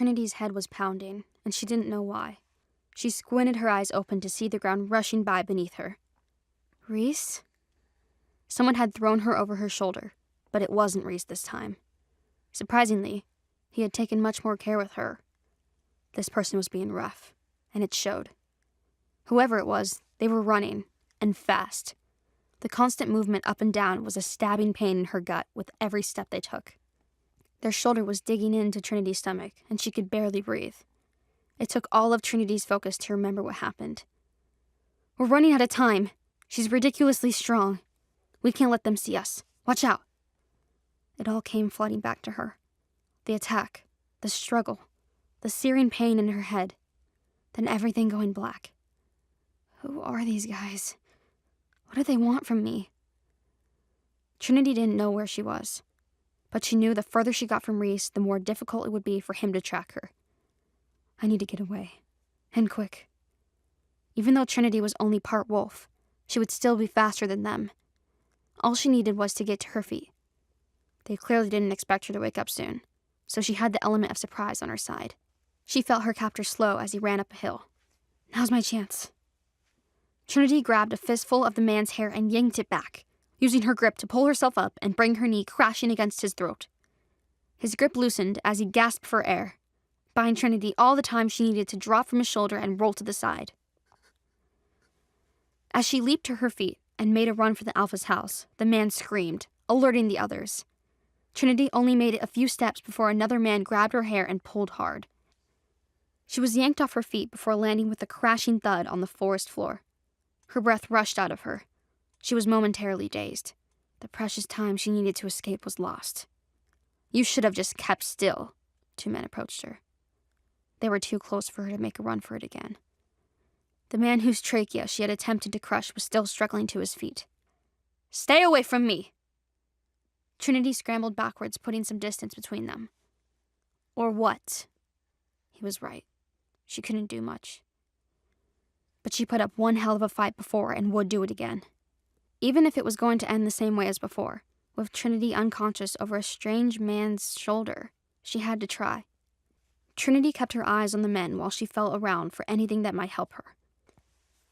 Trinity's head was pounding, and she didn't know why. She squinted her eyes open to see the ground rushing by beneath her. Reece? Someone had thrown her over her shoulder, but it wasn't Reece this time. Surprisingly, he had taken much more care with her. This person was being rough, and it showed. Whoever it was, they were running, and fast. The constant movement up and down was a stabbing pain in her gut with every step they took. Their shoulder was digging into Trinity's stomach, and she could barely breathe. It took all of Trinity's focus to remember what happened. We're running out of time. She's ridiculously strong. We can't let them see us. Watch out. It all came flooding back to her. The attack, the struggle, the searing pain in her head, then everything going black. Who are these guys? What do they want from me? Trinity didn't know where she was, but she knew the further she got from Reece, the more difficult it would be for him to track her. I need to get away, and quick. Even though Trinity was only part wolf, she would still be faster than them. All she needed was to get to her feet. They clearly didn't expect her to wake up soon, so she had the element of surprise on her side. She felt her captor slow as he ran up a hill. Now's my chance. Trinity grabbed a fistful of the man's hair and yanked it back, using her grip to pull herself up and bring her knee crashing against his throat. His grip loosened as he gasped for air, buying Trinity all the time she needed to drop from his shoulder and roll to the side. As she leaped to her feet and made a run for the Alpha's house, the man screamed, alerting the others. Trinity only made it a few steps before another man grabbed her hair and pulled hard. She was yanked off her feet before landing with a crashing thud on the forest floor. Her breath rushed out of her. She was momentarily dazed. The precious time she needed to escape was lost. You should have just kept still. 2 men approached her. They were too close for her to make a run for it again. The man whose trachea she had attempted to crush was still struggling to his feet. Stay away from me! Trinity scrambled backwards, putting some distance between them. Or what? He was right. She couldn't do much. But she put up one hell of a fight before and would do it again. Even if it was going to end the same way as before, with Trinity unconscious over a strange man's shoulder, she had to try. Trinity kept her eyes on the men while she felt around for anything that might help her.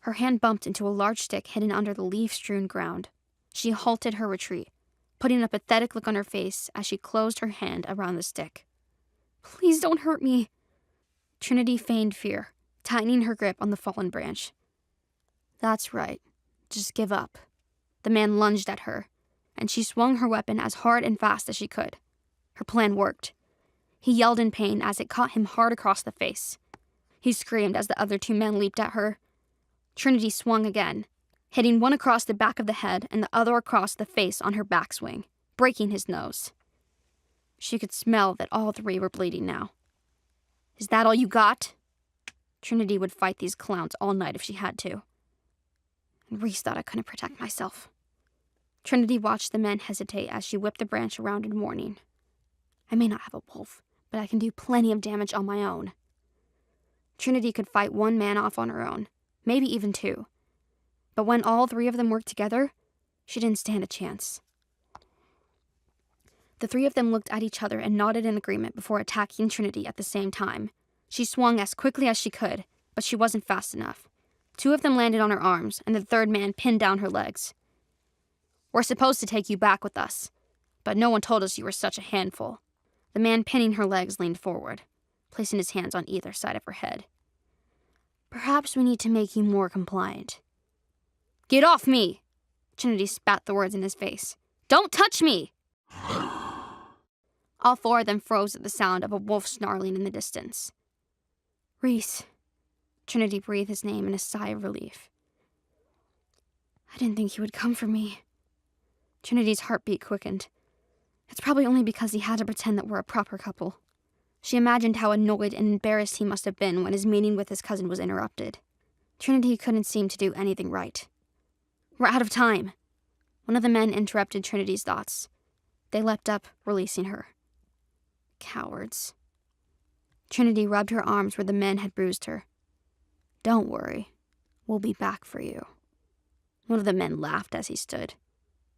Her hand bumped into a large stick hidden under the leaf-strewn ground. She halted her retreat, putting a pathetic look on her face as she closed her hand around the stick. Please don't hurt me. Trinity feigned fear, tightening her grip on the fallen branch. That's right. Just give up. The man lunged at her, and she swung her weapon as hard and fast as she could. Her plan worked. He yelled in pain as it caught him hard across the face. He screamed as the other 2 men leaped at her. Trinity swung again, hitting one across the back of the head and the other across the face on her backswing, breaking his nose. She could smell that all 3 were bleeding now. Is that all you got? Trinity would fight these clowns all night if she had to. And Reece thought I couldn't protect myself. Trinity watched the men hesitate as she whipped the branch around in warning. I may not have a wolf, but I can do plenty of damage on my own. Trinity could fight 1 man off on her own, maybe even 2. But when all 3 of them worked together, she didn't stand a chance. The 3 of them looked at each other and nodded in agreement before attacking Trinity at the same time. She swung as quickly as she could, but she wasn't fast enough. 2 of them landed on her arms, and the 3rd man pinned down her legs. We're supposed to take you back with us, but no one told us you were such a handful. The man pinning her legs leaned forward, placing his hands on either side of her head. Perhaps we need to make you more compliant. Get off me! Trinity spat the words in his face. Don't touch me! All 4 of them froze at the sound of a wolf snarling in the distance. Reece. Trinity breathed his name in a sigh of relief. I didn't think he would come for me. Trinity's heartbeat quickened. It's probably only because he had to pretend that we're a proper couple. She imagined how annoyed and embarrassed he must have been when his meeting with his cousin was interrupted. Trinity couldn't seem to do anything right. We're out of time. One of the men interrupted Trinity's thoughts. They leapt up, releasing her. Cowards. Trinity rubbed her arms where the men had bruised her. Don't worry. We'll be back for you. One of the men laughed as he stood.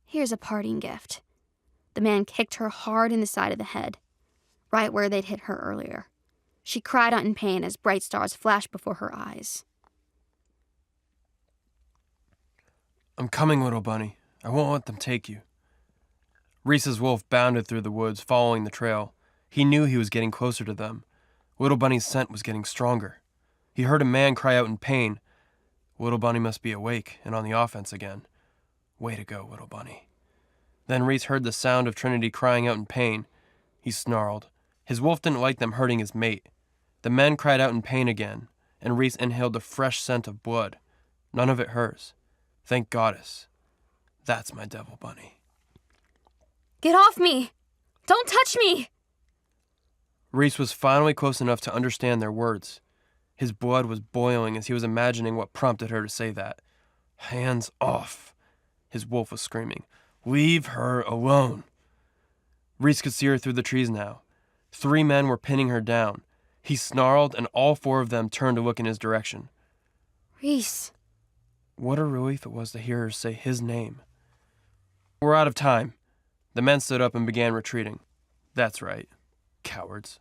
Here's a parting gift. The man kicked her hard in the side of the head, right where they'd hit her earlier. She cried out in pain as bright stars flashed before her eyes. I'm coming, little bunny. I won't let them take you. Reese's wolf bounded through the woods, following the trail. He knew he was getting closer to them. Little Bunny's scent was getting stronger. He heard a man cry out in pain. Little Bunny must be awake and on the offense again. Way to go, Little Bunny. Then Reece heard the sound of Trinity crying out in pain. He snarled. His wolf didn't like them hurting his mate. The men cried out in pain again, and Reece inhaled the fresh scent of blood. None of it hers. Thank Goddess. That's my devil bunny. Get off me! Don't touch me! Reece was finally close enough to understand their words. His blood was boiling as he was imagining what prompted her to say that. Hands off, his wolf was screaming. Leave her alone. Reece could see her through the trees now. 3 men were pinning her down. He snarled, and all 4 of them turned to look in his direction. Reece. What a relief it was to hear her say his name. We're out of time. The men stood up and began retreating. That's right. Cowards.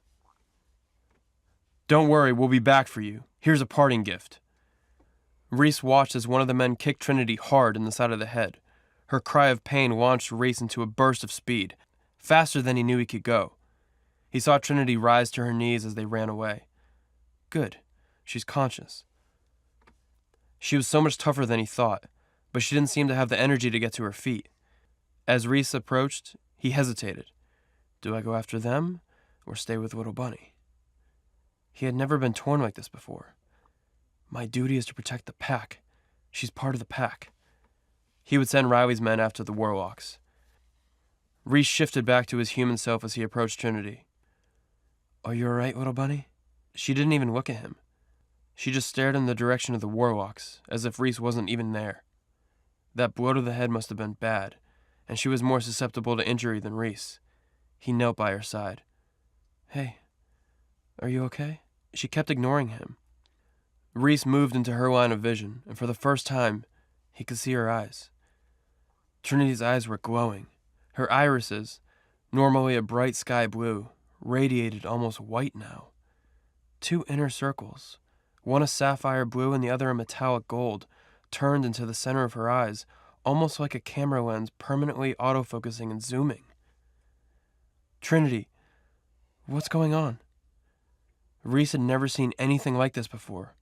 Don't worry, we'll be back for you. Here's a parting gift. Reece watched as one of the men kicked Trinity hard in the side of the head. Her cry of pain launched Reece into a burst of speed, faster than he knew he could go. He saw Trinity rise to her knees as they ran away. Good. She's conscious. She was so much tougher than he thought, but she didn't seem to have the energy to get to her feet. As Reece approached, he hesitated. Do I go after them, or stay with Little Bunny? He had never been torn like this before. My duty is to protect the pack. She's part of the pack. He would send Riley's men after the warlocks. Reece shifted back to his human self as he approached Trinity. Are you all right, Little Bunny? She didn't even look at him. She just stared in the direction of the warlocks, as if Reece wasn't even there. That blow to the head must have been bad, and she was more susceptible to injury than Reece. He knelt by her side. Hey, are you okay? She kept ignoring him. Reece moved into her line of vision, and for the first time, he could see her eyes. Trinity's eyes were glowing. Her irises, normally a bright sky blue, radiated almost white now. 2 inner circles, one a sapphire blue and the other a metallic gold, turned into the center of her eyes, almost like a camera lens permanently autofocusing and zooming. Trinity, what's going on? Reece had never seen anything like this before.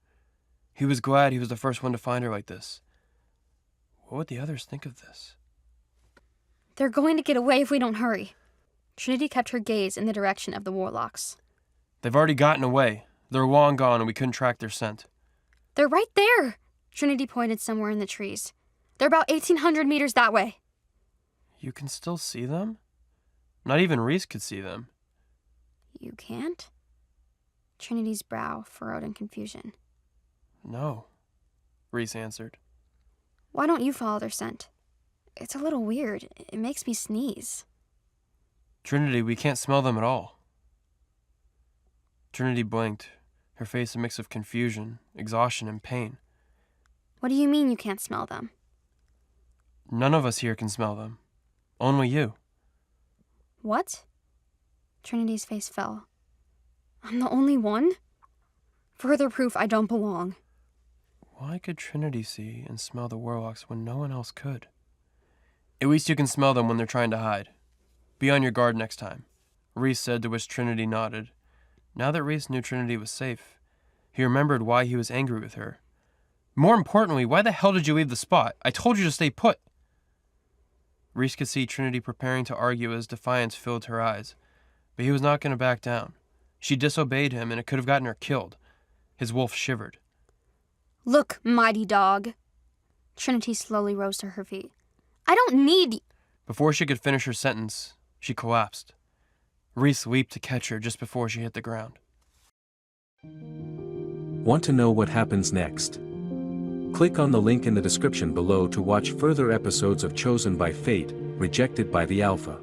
He was glad he was the first one to find her like this. What would the others think of this? They're going to get away if we don't hurry. Trinity kept her gaze in the direction of the warlocks. They've already gotten away. They're long gone and we couldn't track their scent. They're right there! Trinity pointed somewhere in the trees. They're about 1,800 meters that way. You can still see them? Not even Reece could see them. You can't? Trinity's brow furrowed in confusion. No, Reece answered. Why don't you follow their scent? It's a little weird. It makes me sneeze. Trinity, we can't smell them at all. Trinity blinked, her face a mix of confusion, exhaustion, and pain. What do you mean you can't smell them? None of us here can smell them. Only you. What? Trinity's face fell. I'm the only one? Further proof I don't belong. Why could Trinity see and smell the warlocks when no one else could? At least you can smell them when they're trying to hide. Be on your guard next time, Reece said, to which Trinity nodded. Now that Reece knew Trinity was safe, he remembered why he was angry with her. More importantly, why the hell did you leave the spot? I told you to stay put. Reece could see Trinity preparing to argue as defiance filled her eyes, but he was not going to back down. She disobeyed him, and it could have gotten her killed. His wolf shivered. Look, mighty dog. Trinity slowly rose to her feet. I don't need... Before she could finish her sentence, she collapsed. Reece leaped to catch her just before she hit the ground. Want to know what happens next? Click on the link in the description below to watch further episodes of Chosen by Fate, Rejected by the Alpha.